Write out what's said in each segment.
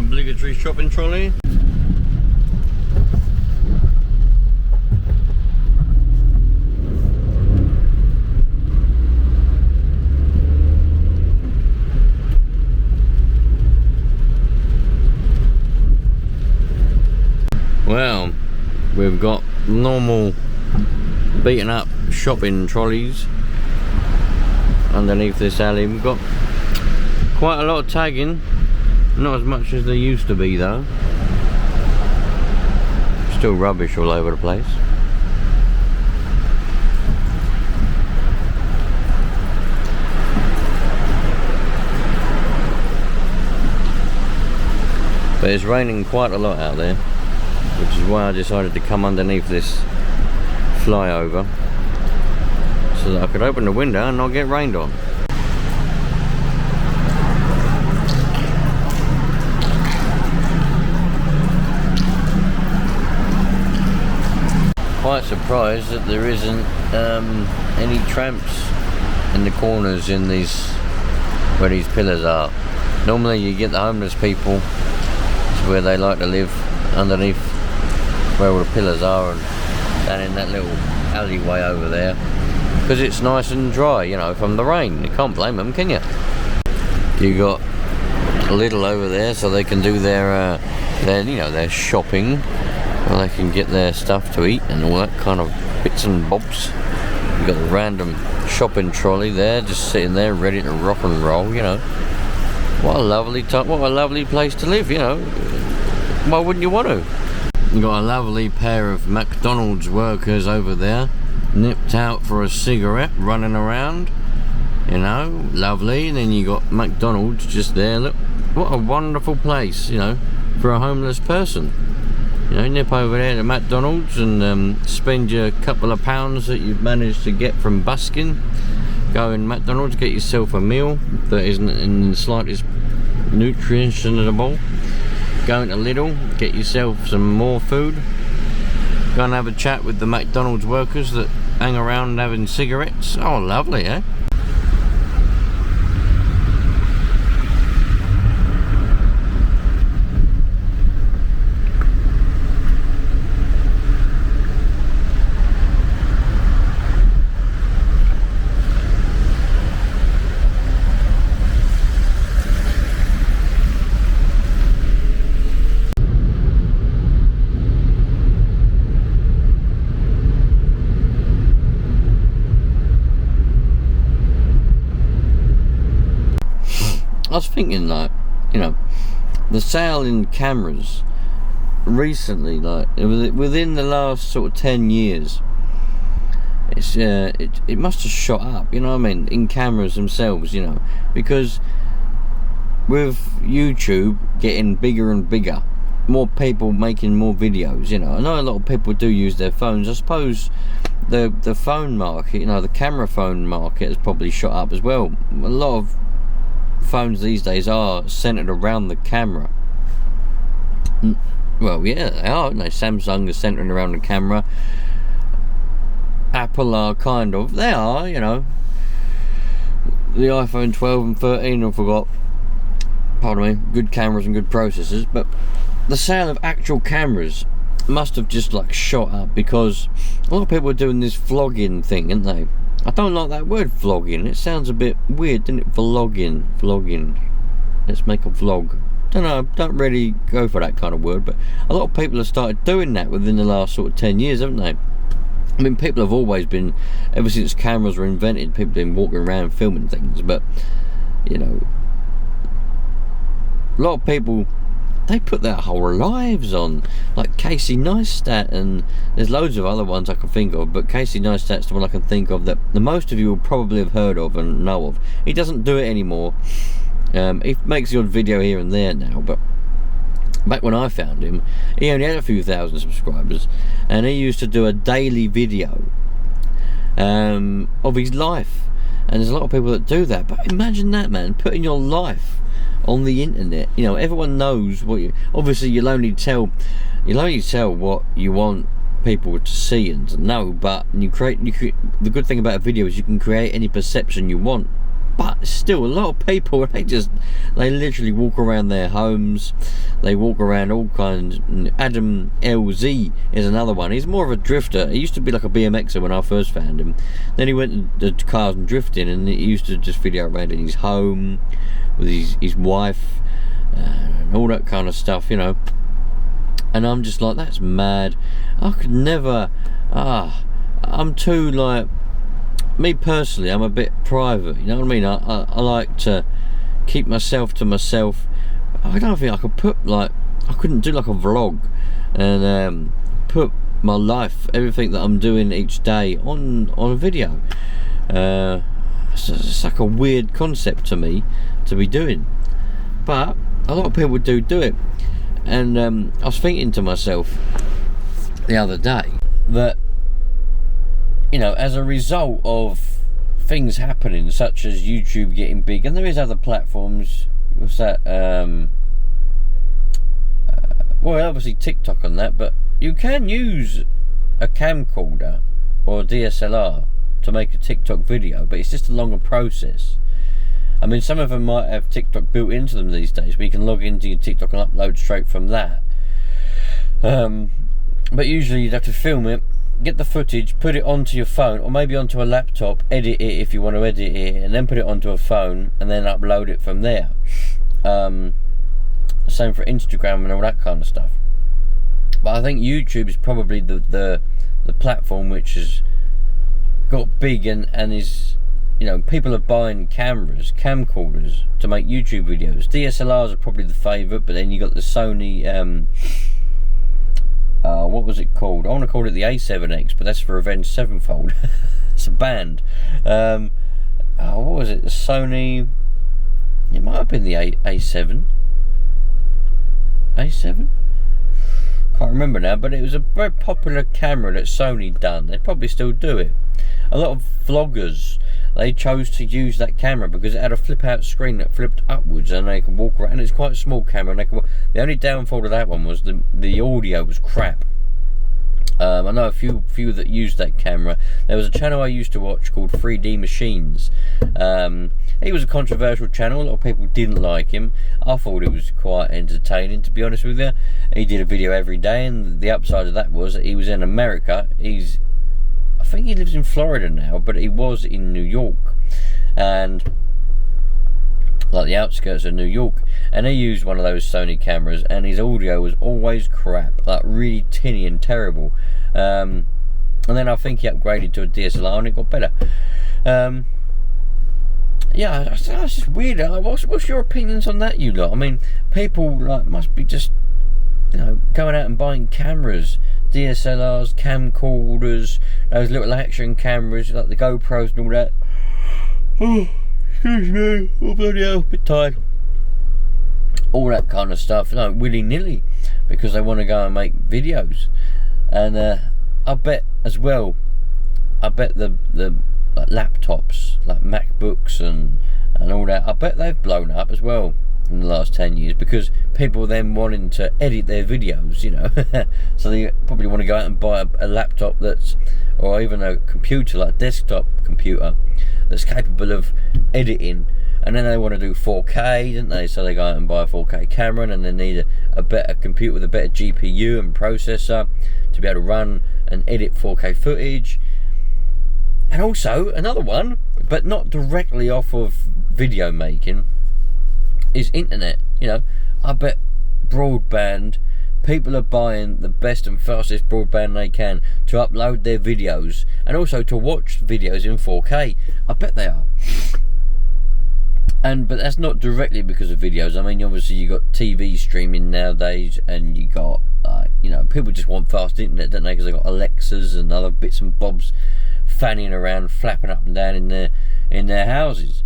obligatory shopping trolley. Well, we've got normal beaten up shopping trolleys underneath this alley. We've got quite a lot of tagging, not as much as there used to be though. Still rubbish all over the place. But it's raining quite a lot out there, which is why I decided to come underneath this flyover so that I could open the window and not get rained on. Quite surprised that there isn't any tramps in the corners in these, where these pillars are. Normally you get the homeless people, it's where they like to live, underneath where all the pillars are and down in that little alleyway over there, because it's nice and dry, you know, from the rain. You can't blame them, can you? You got a little over there so they can do their you know, their shopping, where they can get their stuff to eat and all that kind of bits and bobs. You got a random shopping trolley there, just sitting there ready to rock and roll, you know. What a lovely place to live, you know. Why wouldn't you want to? You got a lovely pair of McDonald's workers over there, nipped out for a cigarette, running around, you know, lovely. And then you got McDonald's just there. Look, what a wonderful place, you know, for a homeless person. You know, nip over there to McDonald's and spend your couple of pounds that you've managed to get from busking. Go in McDonald's, get yourself a meal that isn't in the slightest nutritionable. Go into Lidl, get yourself some more food. Go and have a chat with the McDonald's workers that hang around having cigarettes. Oh, lovely, eh? I was thinking, like, you know, the sale in cameras recently, like within the last sort of 10 years, it's it must have shot up, you know what I mean, in cameras themselves, you know, because with YouTube getting bigger and bigger, more people making more videos, you know. I know a lot of people do use their phones. I suppose the phone market, you know, the camera phone market has probably shot up as well. A lot of phones these days are centered around the camera. Well, yeah, they are, aren't they? Samsung is centering around the camera. Apple are kind of, they are, you know. The iPhone 12 and 13 I forgot, pardon me, good cameras and good processors. But the sale of actual cameras must have just like shot up, because a lot of people are doing this vlogging thing, aren't they? I don't like that word, vlogging. It sounds a bit weird, doesn't it? Vlogging. Let's make a vlog. Don't know, don't really go for that kind of word, but a lot of people have started doing that within the last sort of 10 years, haven't they? I mean, people have always been, ever since cameras were invented, people have been walking around filming things, but, you know, a lot of people, they put their whole lives on, like Casey Neistat, and there's loads of other ones I can think of, but Casey Neistat's the one I can think of that the most of you will probably have heard of and know of. He doesn't do it anymore. He makes the odd video here and there now, but back when I found him, he only had a few thousand subscribers, and he used to do a daily video of his life. And there's a lot of people that do that, but imagine that, man, putting your life on the internet. You know, everyone knows what you, obviously you'll only tell what you want people to see and to know, but the good thing about a video is you can create any perception you want But still, a lot of people, they literally walk around their homes, they walk around all kinds. Adam LZ is another one. He's more of a drifter. He used to be like a BMXer when I first found him. Then he went to cars and drifting, and he used to just video around in his home with his wife and all that kind of stuff, you know. And I'm just like, that's mad. I could never. I'm too, like, me personally, I'm a bit private, you know what I mean? I like to keep myself to myself. I don't think I could put, like, I couldn't do like a vlog and put my life, everything that I'm doing each day on a video. It's like a weird concept to me to be doing, but a lot of people do it. And I was thinking to myself the other day that, you know, as a result of things happening, such as YouTube getting big, and there is other platforms, what's that, well, obviously TikTok and that, but you can use a camcorder or a DSLR to make a TikTok video, but it's just a longer process. I mean, some of them might have TikTok built into them these days, where you can log into your TikTok and upload straight from that. But usually you'd have to film it, get the footage, put it onto your phone, or maybe onto a laptop, edit it if you want to edit it, and then put it onto a phone, and then upload it from there. Same for Instagram and all that kind of stuff. But I think YouTube is probably the platform which has got big and is, you know, people are buying camcorders to make YouTube videos. DSLRs are probably the favourite, but then you got the Sony, what was it called? I want to call it the A7X, but that's for Avenged Sevenfold. It's a band. What was it? The Sony. It might have been the A7. A7? Can't remember now, but it was a very popular camera that Sony done. They probably still do it. A lot of vloggers, they chose to use that camera because it had a flip out screen that flipped upwards and they could walk around, and it's quite a small camera, and they could, the only downfall of that one was the audio was crap. I know a few that used that camera. There was a channel I used to watch called 3D Machines. He was a controversial channel. A lot of people didn't like him. I thought it was quite entertaining, to be honest with you. He did a video every day, and the upside of that was that he was in America. I think he lives in Florida now, but he was in New York, and like the outskirts of New York, and he used one of those Sony cameras, and his audio was always crap, like really tinny and terrible. And then I think he upgraded to a DSLR and it got better. Yeah, it's just weird. What's your opinions on that, you lot? I mean, people like must be just, you know, going out and buying cameras, DSLRs, camcorders, those little action cameras like the GoPros and all that. Oh, excuse me, oh bloody hell, a bit tired. All that kind of stuff, you know, willy-nilly, because they want to go and make videos. And I bet as well, the like laptops, like MacBooks and all that, I bet they've blown up as well in the last 10 years, because people then wanting to edit their videos, you know. So they probably want to go out and buy a laptop that's, or even a computer, like a desktop computer that's capable of editing, and then they want to do 4K, don't they? So they go out and buy a 4K camera, and then they need a better computer with a better GPU and processor to be able to run and edit 4K footage. And also another one, but not directly off of video making, is internet. You know, I bet broadband, people are buying the best and fastest broadband they can to upload their videos, and also to watch videos in 4K. I bet they are. But that's not directly because of videos. I mean, obviously you got TV streaming nowadays, and you got you know, people just want fast internet, don't they? Because they got Alexas and other bits and bobs fanning around, flapping up and down in their houses.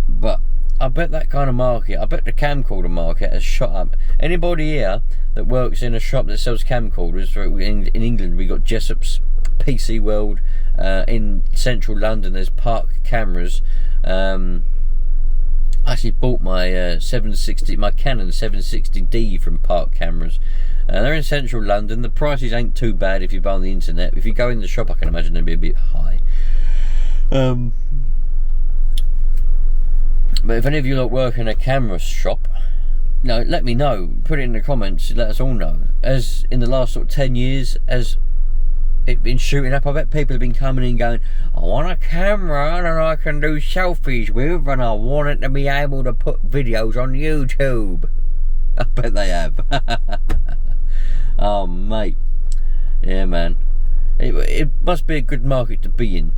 But I bet that kind of market, I bet the camcorder market has shot up. Anybody here that works in a shop that sells camcorders, in England we got Jessop's, PC World, in central London there's Park Cameras. I actually bought my my Canon 760D from Park Cameras. They're in central London. The prices ain't too bad if you buy on the internet. If you go in the shop, I can imagine they'd be a bit high. But if any of you lot work in a camera shop, let me know. Put it in the comments. Let us all know. As in the last sort of 10 years, as it's been shooting up, I bet people have been coming in going, I want a camera that I can do selfies with, and I want it to be able to put videos on YouTube. I bet they have. Oh, mate. Yeah, man. It must be a good market to be in.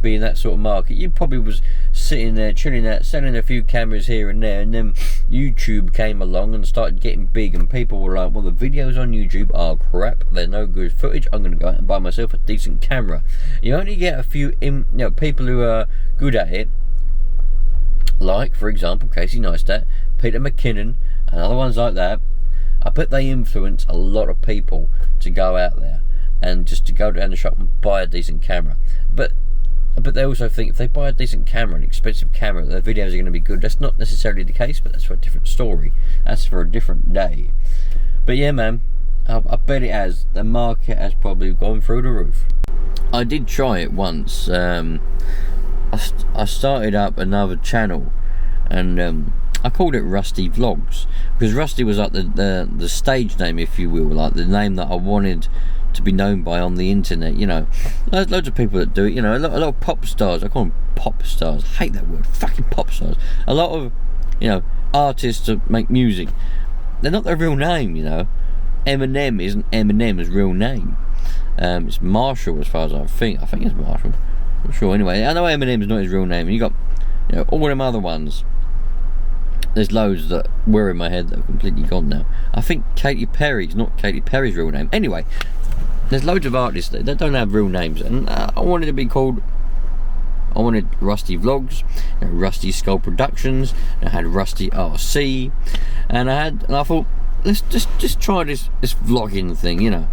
Being that sort of market. You probably was sitting there, chilling out, selling a few cameras here and there, and then YouTube came along and started getting big, and people were like, well, the videos on YouTube are crap, they're no good footage, I'm going to go out and buy myself a decent camera. You only get a few people who are good at it, like, for example, Casey Neistat, Peter McKinnon, and other ones like that. I bet they influence a lot of people to go out there and just to go down the shop and buy a decent camera. But they also think if they buy a decent camera, an expensive camera, their videos are going to be good. That's not necessarily the case, but that's for a different story. That's for a different day. But yeah, man, I bet it has. The market has probably gone through the roof. I did try it once. I started up another channel, and I called it Rusty Vlogs, because Rusty was like the stage name, if you will, like the name that I wanted to be known by on the internet. There's loads of people that do it. A lot of pop stars. I call them pop stars. I hate that word. Fucking pop stars. A lot of artists that make music, they're not their real name. Eminem isn't Eminem's real name. It's Marshall, as far as I think it's Marshall. I'm not sure. Anyway, I know Eminem's not his real name, and you got all them other ones. There's loads that were in my head that are completely gone now. I think Katy Perry's not Katy Perry's real name. Anyway, there's loads of artists that don't have real names, and I wanted to be called. I wanted Rusty Vlogs, RustySkull Productions. I had Rusty RC, and I thought, let's just try this vlogging thing,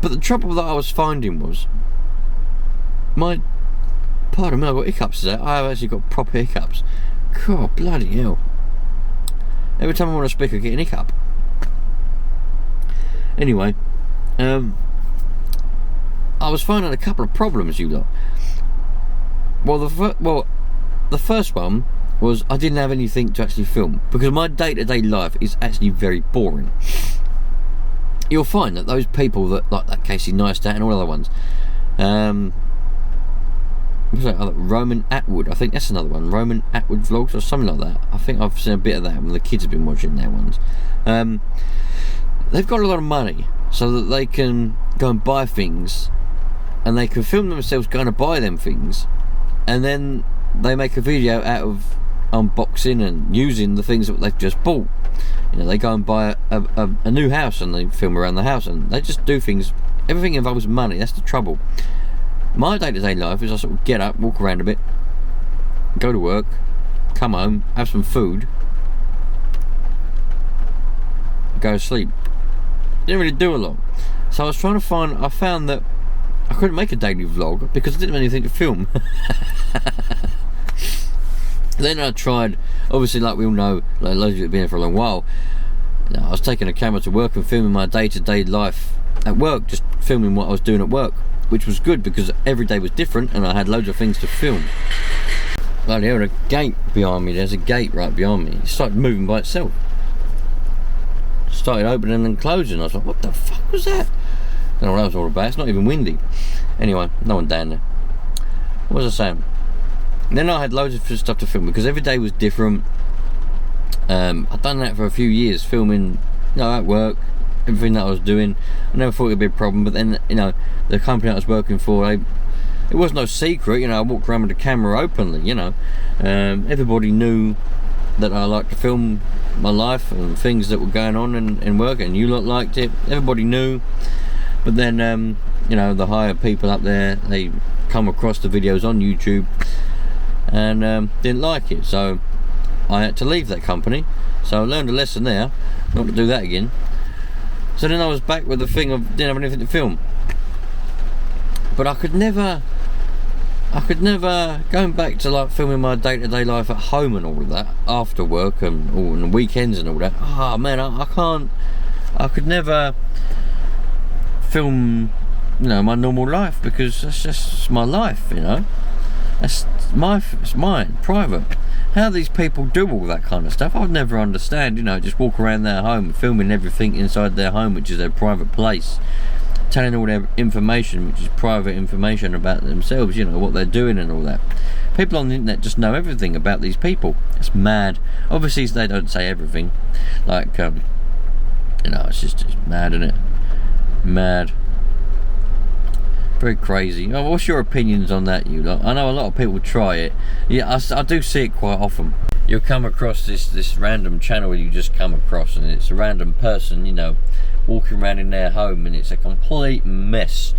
But the trouble that I was finding was pardon me, I've got hiccups today. I have actually got proper hiccups. God, bloody hell. Every time I want to speak, I get an hiccup. Anyway, I was finding a couple of problems, you lot. Well, the first one was I didn't have anything to actually film, because my day-to-day life is actually very boring. You'll find that those people that like that Casey Neistat and all other ones, what's that other? Roman Atwood, I think that's another one. Roman Atwood Vlogs or something like that. I think I've seen a bit of that when the kids have been watching their ones. They've got a lot of money so that they can go and buy things, and they can film themselves going to buy them things, and then they make a video out of unboxing and using the things that they've just bought. They go and buy a new house and they film around the house, and they just do things. Everything involves money. That's the trouble. My day-to-day life is I sort of get up, walk around a bit, go to work, come home, have some food, go to sleep. Didn't really do a lot. So I was trying to I found that I couldn't make a daily vlog because I didn't have anything to film. Then I tried, obviously, like we all know, like loads of you have been here for a long while, I was taking a camera to work and filming my day-to-day life at work, just filming what I was doing at work, which was good because every day was different and I had loads of things to film. Bloody hell, a gate behind me, there's a gate right behind me. It started moving by itself. Started opening and closing. I was like, what the fuck was that? I don't know what that was all about. It's not even windy. Anyway, no one down there. What was I saying? Then I had loads of stuff to film because every day was different. I'd done that for a few years, filming, at work, everything that I was doing. I never thought it'd be a problem, but then, the company I was working for, it was no secret, I walked around with the camera openly, everybody knew that I liked to film my life and things that were going on in work, and you lot liked it, everybody knew. But then, the higher people up there, they come across the videos on YouTube and didn't like it, so I had to leave that company. So I learned a lesson there, not to do that again. So then I was back with the thing of didn't have anything to film. But I could never going back to like filming my day-to-day life at home and all of that after work and weekends and all that. Oh man, I could never film my normal life because that's just my life, It's mine, private. How these people do all that kind of stuff, I'd never understand. You know, just walk around their home, filming everything inside their home, which is their private place, telling all their information, which is private information about themselves. You know, what they're doing and all that. People on the internet just know everything about these people. It's mad. Obviously, they don't say everything. Like, you know, it's mad, isn't it? Mad. Very crazy. Oh, what's your opinions on that, you lot? I know a lot of people try it. Yeah, I do see it quite often. You'll come across this random channel you just come across, and it's a random person, you know, walking around in their home, and it's a complete mess.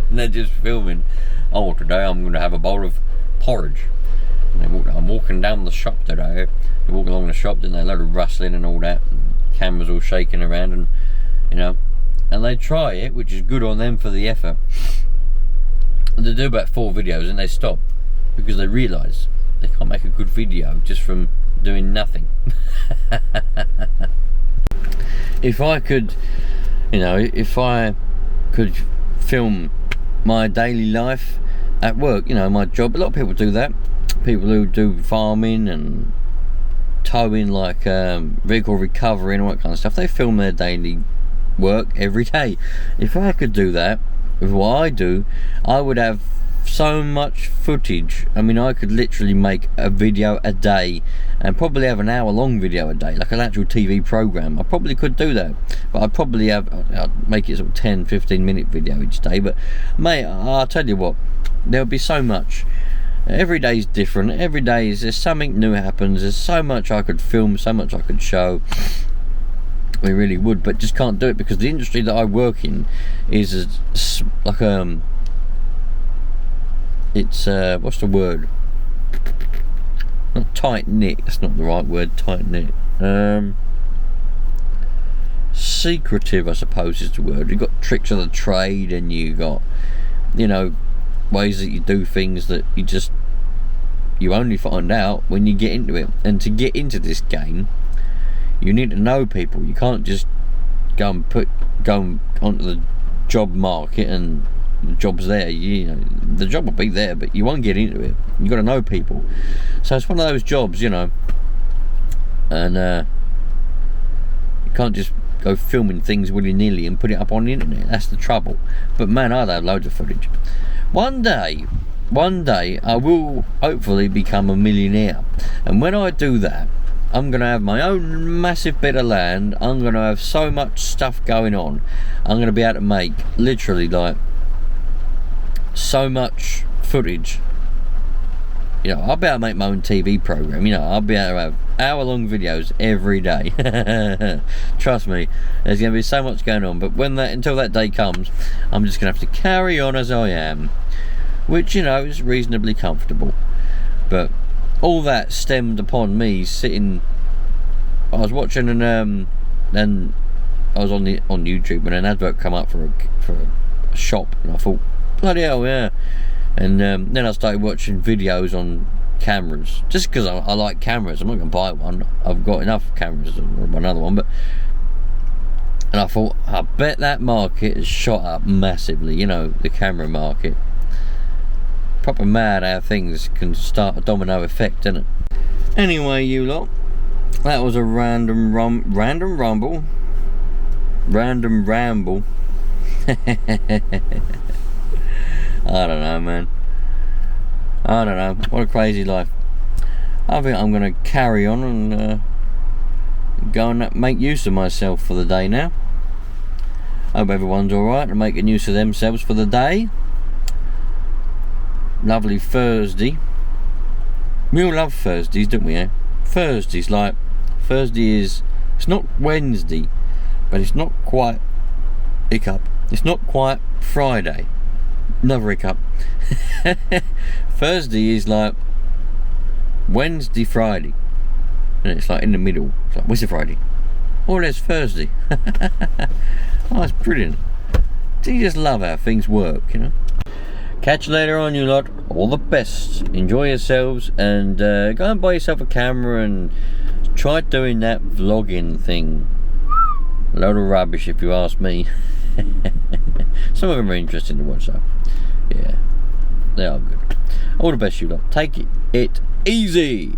And they're just filming. Oh, today I'm going to have a bowl of porridge. And I'm walking down the shop today. They walk along the shop, then they a lot of rustling and all that. And cameras all shaking around, and you know. And they try it, which is good on them for the effort. And they do about 4 videos and they stop because they realise they can't make a good video just from doing nothing. If I could, you know, if I could film my daily life at work, you know, my job, a lot of people do that. People who do farming and towing, like vehicle recovery and all that kind of stuff, they film their daily work every day. If I could do that with what I do, I would have so much footage. I mean, I could literally make a video a day and probably have an hour-long video a day, like an actual TV program. I probably could do that, but I'd make it sort of 10-15 minute video each day. But mate, I'll tell you what, there'll be so much. Every day's different. Every day there's something new happens. There's so much I could film, so much I could show. We really would, but just can't do it because the industry that I work in is like it's what's the word? Not tight knit. That's not the right word. Tight knit. Secretive, I suppose, is the word. You've got tricks of the trade, and you got, you know, ways that you do things that you only find out when you get into it. And to get into this game, you need to know people. You can't just go onto the job market and the job's there. You know, the job will be there, but you won't get into it. You got to know people. So it's one of those jobs, you know, and you can't just go filming things willy-nilly and put it up on the internet. That's the trouble. But man, I'd have loads of footage. One day I will hopefully become a millionaire, and when I do that, I'm going to have my own massive bit of land. I'm going to have so much stuff going on. I'm going to be able to make literally like so much footage. You know, I'll be able to make my own TV program. You know, I'll be able to have hour-long videos every day. Trust me, there's going to be so much going on. But until that day comes, I'm just going to have to carry on as I am, which, you know, is reasonably comfortable. But all that stemmed upon me sitting. I was watching then I was on YouTube, and an advert come up for a shop, and I thought, bloody hell, yeah. And then I started watching videos on cameras, just because I like cameras. I'm not going to buy one. I've got enough cameras to buy another one. And I thought, I bet that market has shot up massively. You know, the camera market. Proper mad how things can start a domino effect, isn't it? Anyway, you lot, that was a random ramble. I don't know, man. I don't know. What a crazy life. I think I'm going to carry on and go and make use of myself for the day now. Hope everyone's alright and making use of themselves for the day. Lovely Thursday. We all love Thursdays, don't we, eh? Thursdays, like, Thursday is, it's not Wednesday, but it's not quite, hiccup, it's not quite Friday. Another hiccup. Thursday is like Wednesday, Friday, and it's like in the middle. It's like, where's the Friday? Oh, there's Thursday. Oh, it's brilliant. Do you just love how things work, you know? Catch you later on, you lot. All the best. Enjoy yourselves, and go and buy yourself a camera and try doing that vlogging thing. A load of rubbish, if you ask me. Some of them are interesting to watch, though. Yeah. they are good. All the best, you lot. Take it easy.